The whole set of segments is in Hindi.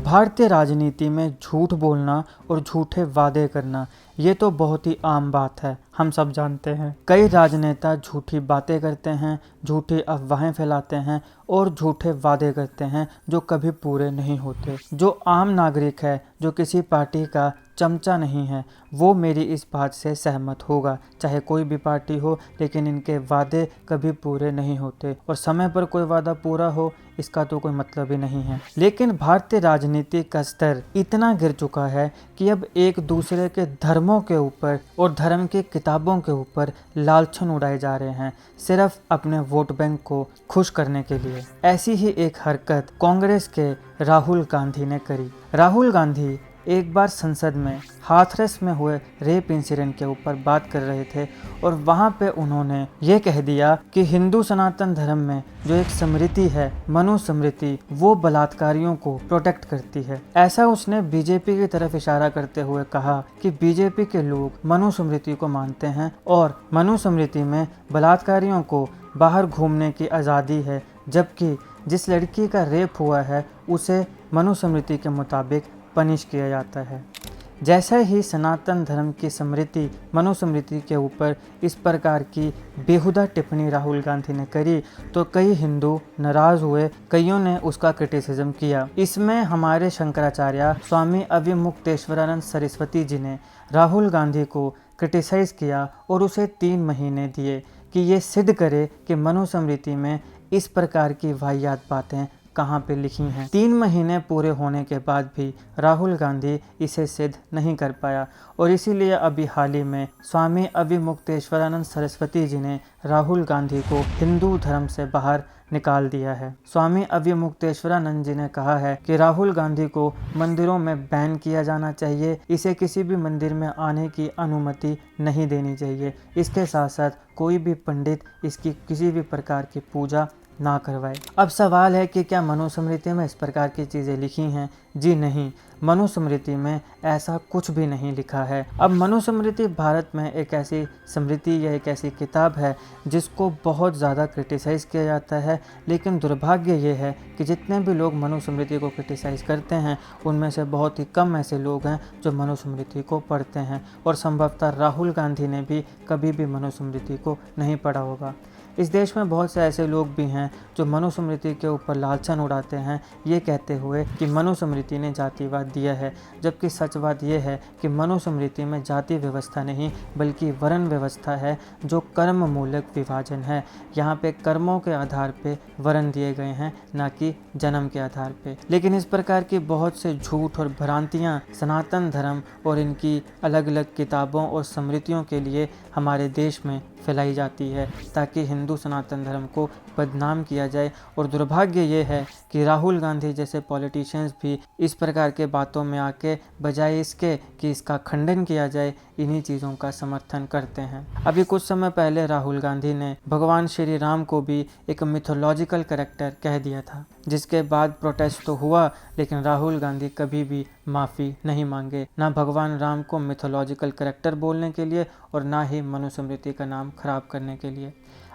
भारतीय राजनीति में झूठ बोलना और झूठे वादे करना ये तो बहुत ही आम बात है, हम सब जानते हैं। कई राजनेता झूठी बातें करते हैं, झूठी अफवाहें फैलाते हैं और झूठे वादे करते हैं जो कभी पूरे नहीं होते। जो आम नागरिक है, जो किसी पार्टी का चमचा नहीं है, वो मेरी इस बात से सहमत होगा। चाहे कोई भी पार्टी हो, लेकिन इनके वादे कभी पूरे नहीं होते और समय पर कोई वादा पूरा हो इसका तो कोई मतलब ही नहीं है। लेकिन भारतीय राजनीति का स्तर इतना गिर चुका है कि अब एक दूसरे के धर्मों के ऊपर और धर्म की किताबों के ऊपर लालछन उड़ाए जा रहे हैं, सिर्फ अपने वोट बैंक को खुश करने के लिए। ऐसी ही एक हरकत कांग्रेस के राहुल गांधी ने करी। राहुल गांधी एक बार संसद में हाथरस में हुए रेप इंसिडेंट के ऊपर बात कर रहे थे और वहां पे उन्होंने ये कह दिया कि हिंदू सनातन धर्म में जो एक स्मृति है, मनुस्मृति, वो बलात्कारियों को प्रोटेक्ट करती है। ऐसा उसने बीजेपी की तरफ इशारा करते हुए कहा कि बीजेपी के लोग मनुस्मृति को मानते हैं और मनुस्मृति में बलात्कारियों को बाहर घूमने की आज़ादी है, जबकि जिस लड़की का रेप हुआ है उसे मनुस्मृति के मुताबिक पनिश किया जाता है। जैसे ही सनातन धर्म की स्मृति मनुस्मृति के ऊपर इस प्रकार की बेहुदा टिप्पणी राहुल गांधी ने करी तो कई हिंदू नाराज हुए, कईयों ने उसका क्रिटिसिज्म किया। इसमें हमारे शंकराचार्य स्वामी अविमुक्तेश्वरानंद सरस्वती जी ने राहुल गांधी को क्रिटिसाइज किया और उसे 3 महीने दिए कि ये सिद्ध करे कि मनुस्मृति में इस प्रकार की वाहियात बातें कहाँ पे लिखी हैं। 3 महीने पूरे होने के बाद भी राहुल गांधी इसे सिद्ध नहीं कर पाया और इसीलिए अभी हाल ही में स्वामी अविमुक्तेश्वरानंद सरस्वती जी ने राहुल गांधी को हिंदू धर्म से बाहर निकाल दिया है। स्वामी अविमुक्तेश्वरानंद जी ने कहा है कि राहुल गांधी को मंदिरों में बैन किया जाना चाहिए, इसे किसी भी मंदिर में आने की अनुमति नहीं देनी चाहिए। इसके साथ साथ कोई भी पंडित इसकी किसी भी प्रकार की पूजा ना करवाए। अब सवाल है कि क्या मनुस्मृति में इस प्रकार की चीज़ें लिखी हैं? जी नहीं, मनुस्मृति में ऐसा कुछ भी नहीं लिखा है। अब मनुस्मृति भारत में एक ऐसी स्मृति या एक ऐसी किताब है जिसको बहुत ज़्यादा क्रिटिसाइज़ किया जाता है, लेकिन दुर्भाग्य ये है कि जितने भी लोग मनुस्मृति को क्रिटिसाइज़ करते हैं उनमें से बहुत ही कम ऐसे लोग हैं जो मनुस्मृति को पढ़ते हैं और संभवतः राहुल गांधी ने भी कभी भी मनुस्मृति को नहीं पढ़ा होगा। इस देश में बहुत से ऐसे लोग भी हैं जो मनुस्मृति के ऊपर लालछन उड़ाते हैं, ये कहते हुए कि मनुस्मृति ने जातिवाद दिया है, जबकि सच बात यह है कि मनुस्मृति में जाति व्यवस्था नहीं बल्कि वर्ण व्यवस्था है जो कर्म मूलक विभाजन है। यहाँ पे कर्मों के आधार पे वर्ण दिए गए हैं, ना कि जन्म के आधार पे। लेकिन इस प्रकार की बहुत से झूठ और भ्रांतियाँ सनातन धर्म और इनकी अलग अलग किताबों और स्मृतियों के लिए हमारे देश में फैलाई जाती है ताकि हिंदू सनातन धर्म को बदनाम किया जाए। और दुर्भाग्य ये है कि राहुल गांधी जैसे पॉलिटिशियंस भी इस प्रकार के बातों में आके बजाय इसके कि इसका खंडन किया जाए, इन्हीं चीज़ों का समर्थन करते हैं। अभी कुछ समय पहले राहुल गांधी ने भगवान श्री राम को भी एक मिथोलॉजिकल कैरेक्टर कह दिया था, जिसके बाद प्रोटेस्ट तो हुआ, लेकिन राहुल गांधी कभी भी माफ़ी नहीं मांगे, ना भगवान राम को मिथोलॉजिकल कैरेक्टर बोलने के लिए और ना ही मनुस्मृति का नाम खराब करने के लिए।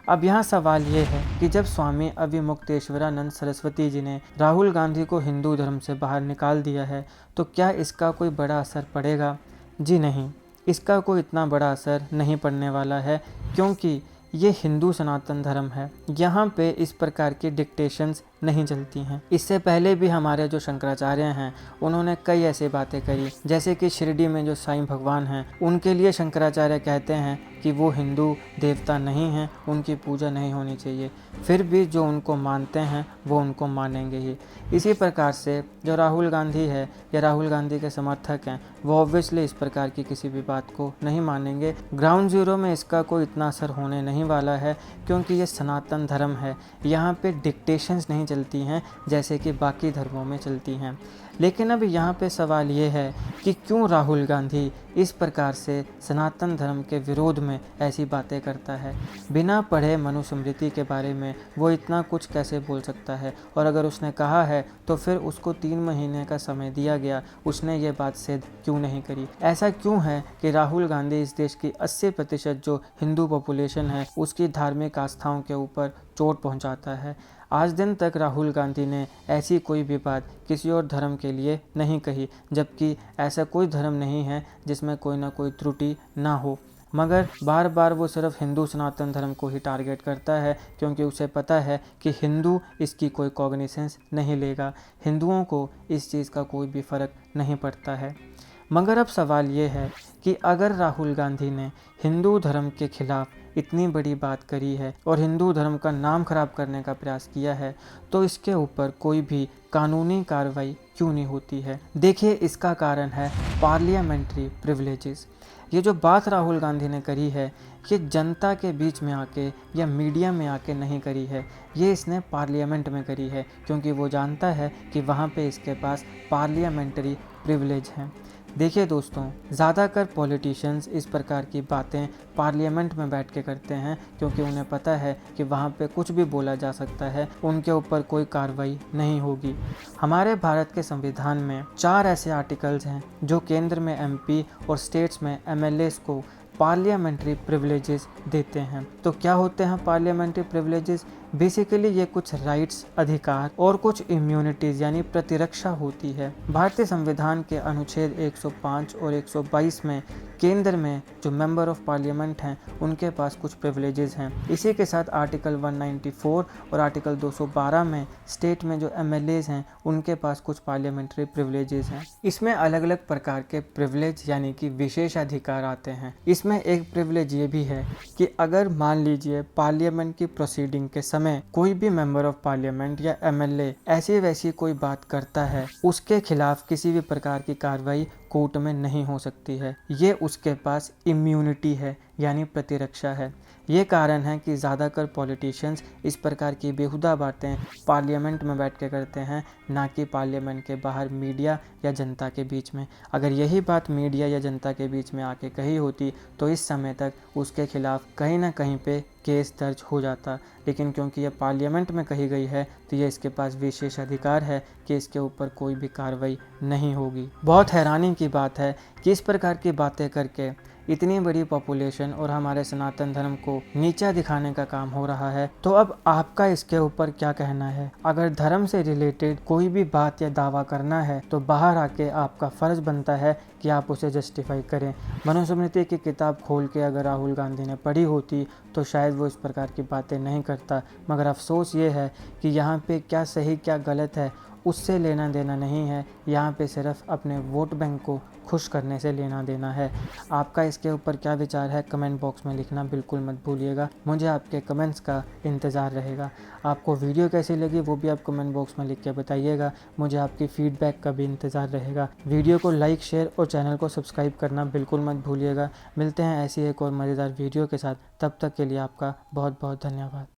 अब यहाँ सवाल ये है कि जब स्वामी अविमुक्तेश्वरानंद सरस्वती जी ने राहुल गांधी को हिंदू धर्म से बाहर निकाल दिया है तो क्या इसका कोई बड़ा असर पड़ेगा? जी नहीं, इसका कोई इतना बड़ा असर नहीं पड़ने वाला है, क्योंकि ये हिंदू सनातन धर्म है। यहाँ पे इस प्रकार की डिक्टेशंस नहीं चलती हैं। इससे पहले भी हमारे जो शंकराचार्य हैं उन्होंने कई ऐसी बातें करी, जैसे कि शिरडी में जो साईं भगवान हैं उनके लिए शंकराचार्य कहते हैं कि वो हिंदू देवता नहीं हैं, उनकी पूजा नहीं होनी चाहिए। फिर भी जो उनको मानते हैं वो उनको मानेंगे ही। इसी प्रकार से जो राहुल गांधी है या राहुल गांधी के समर्थक हैं वो ऑब्वियसली इस प्रकार की किसी भी बात को नहीं मानेंगे। ग्राउंड ज़ीरो में इसका कोई इतना असर होने नहीं वाला है, क्योंकि ये सनातन धर्म है। यहाँ पे डिक्टेशंस नहीं चलती हैं जैसे कि बाकी धर्मों में चलती हैं। लेकिन अब यहाँ पे सवाल ये है कि क्यों राहुल गांधी इस प्रकार से सनातन धर्म के विरोध में ऐसी बातें करता है। बिना पढ़े मनुस्मृति के बारे में वो इतना कुछ कैसे बोल सकता है? और अगर उसने कहा है तो फिर उसको 3 महीने का समय दिया गया, उसने ये बात सिद्ध क्यों नहीं करी? ऐसा क्यों है कि राहुल गांधी इस देश की 80% जो हिंदू पॉपुलेशन है उसकी धार्मिक आस्थाओं के ऊपर चोट पहुंचाता है। आज दिन तक राहुल गांधी ने ऐसी कोई भी बात किसी और धर्म के लिए नहीं कही, जबकि ऐसा कोई धर्म नहीं है जिसमें कोई ना कोई त्रुटि ना हो, मगर बार बार वो सिर्फ हिंदू सनातन धर्म को ही टारगेट करता है, क्योंकि उसे पता है कि हिंदू इसकी कोई कॉग्निसेंस नहीं लेगा, हिंदुओं को इस चीज़ का कोई भी फ़र्क नहीं पड़ता है। मगर अब सवाल ये है कि अगर राहुल गांधी ने हिंदू धर्म के खिलाफ इतनी बड़ी बात करी है और हिंदू धर्म का नाम खराब करने का प्रयास किया है, तो इसके ऊपर कोई भी कानूनी कार्रवाई क्यों नहीं होती है? देखिए, इसका कारण है पार्लियामेंट्री प्रिविलेजेस। ये जो बात राहुल गांधी ने करी है, ये जनता के बीच में आके या मीडिया में आके नहीं करी है, ये इसने पार्लियामेंट में करी है, क्योंकि वो जानता है कि वहाँ पे इसके पास पार्लियामेंट्री प्रिविलेज हैं। देखिए दोस्तों, ज़्यादातर पॉलिटिशियंस इस प्रकार की बातें पार्लियामेंट में बैठ के करते हैं, क्योंकि उन्हें पता है कि वहाँ पे कुछ भी बोला जा सकता है, उनके ऊपर कोई कार्रवाई नहीं होगी। हमारे भारत के संविधान में 4 ऐसे आर्टिकल्स हैं जो केंद्र में एमपी और स्टेट्स में एमएलएस को पार्लियामेंट्री प्रिविलेजेस देते हैं। तो क्या होते हैं पार्लियामेंट्री प्रिविलेजेस? बेसिकली ये कुछ राइट्स, अधिकार और कुछ इम्यूनिटीज़ यानी प्रतिरक्षा होती है। भारतीय संविधान के अनुच्छेद 105 और 122 में केंद्र में जो मेंबर ऑफ पार्लियामेंट हैं उनके पास कुछ प्रिविलेजेस हैं। इसी के साथ आर्टिकल 194 और आर्टिकल 212 में स्टेट में जो एमएलएज हैं उनके पास कुछ पार्लियामेंट्री प्रिविलेजेस हैं। इसमें अलग अलग प्रकार के प्रिविलेज यानी कि विशेषाधिकार आते हैं। इसमें एक प्रिविलेज ये भी है कि अगर मान लीजिए पार्लियामेंट की प्रोसीडिंग के समय कोई भी मेंबर ऑफ पार्लियामेंट या एमएलए ऐसी वैसी कोई बात करता है, उसके खिलाफ किसी भी प्रकार की कार्रवाई कोर्ट में नहीं हो सकती है। ये उसके पास इम्यूनिटी है यानी प्रतिरक्षा है। ये कारण है कि ज़्यादातर पॉलिटिशियंस इस प्रकार की बेहुदा बातें पार्लियामेंट में बैठ के करते हैं, ना कि पार्लियामेंट के बाहर मीडिया या जनता के बीच में। अगर यही बात मीडिया या जनता के बीच में आके कही होती तो इस समय तक उसके खिलाफ कहीं ना कहीं पे केस दर्ज हो जाता, लेकिन क्योंकि ये पार्लियामेंट में कही गई है तो ये इसके पास विशेष अधिकार है कि इसके ऊपर कोई भी कार्रवाई नहीं होगी। बहुत हैरानी की बात है कि इस प्रकार की बातें करके इतनी बड़ी पॉपुलेशन और हमारे सनातन धर्म को नीचा दिखाने का काम हो रहा है। तो अब आपका इसके ऊपर क्या कहना है? अगर धर्म से रिलेटेड कोई भी बात या दावा करना है तो बाहर आके आपका फ़र्ज़ बनता है कि आप उसे जस्टिफाई करें। मनुस्मृति की किताब खोल के अगर राहुल गांधी ने पढ़ी होती तो शायद वो इस प्रकार की बातें नहीं करता, मगर अफसोस ये है कि यहाँ पे क्या सही क्या गलत है उससे लेना देना नहीं है। यहाँ पे सिर्फ अपने वोट बैंक को खुश करने से लेना देना है। आपका इसके ऊपर क्या विचार है कमेंट बॉक्स में लिखना बिल्कुल मत भूलिएगा। मुझे आपके कमेंट्स का इंतज़ार रहेगा। आपको वीडियो कैसी लगी वो भी आप कमेंट बॉक्स में लिख के बताइएगा। मुझे आपकी फीडबैक का भी इंतज़ार रहेगा। वीडियो को लाइक, शेयर और चैनल को सब्सक्राइब करना बिल्कुल मत भूलिएगा। मिलते हैं ऐसी एक और मज़ेदार वीडियो के साथ, तब तक के लिए आपका बहुत बहुत धन्यवाद।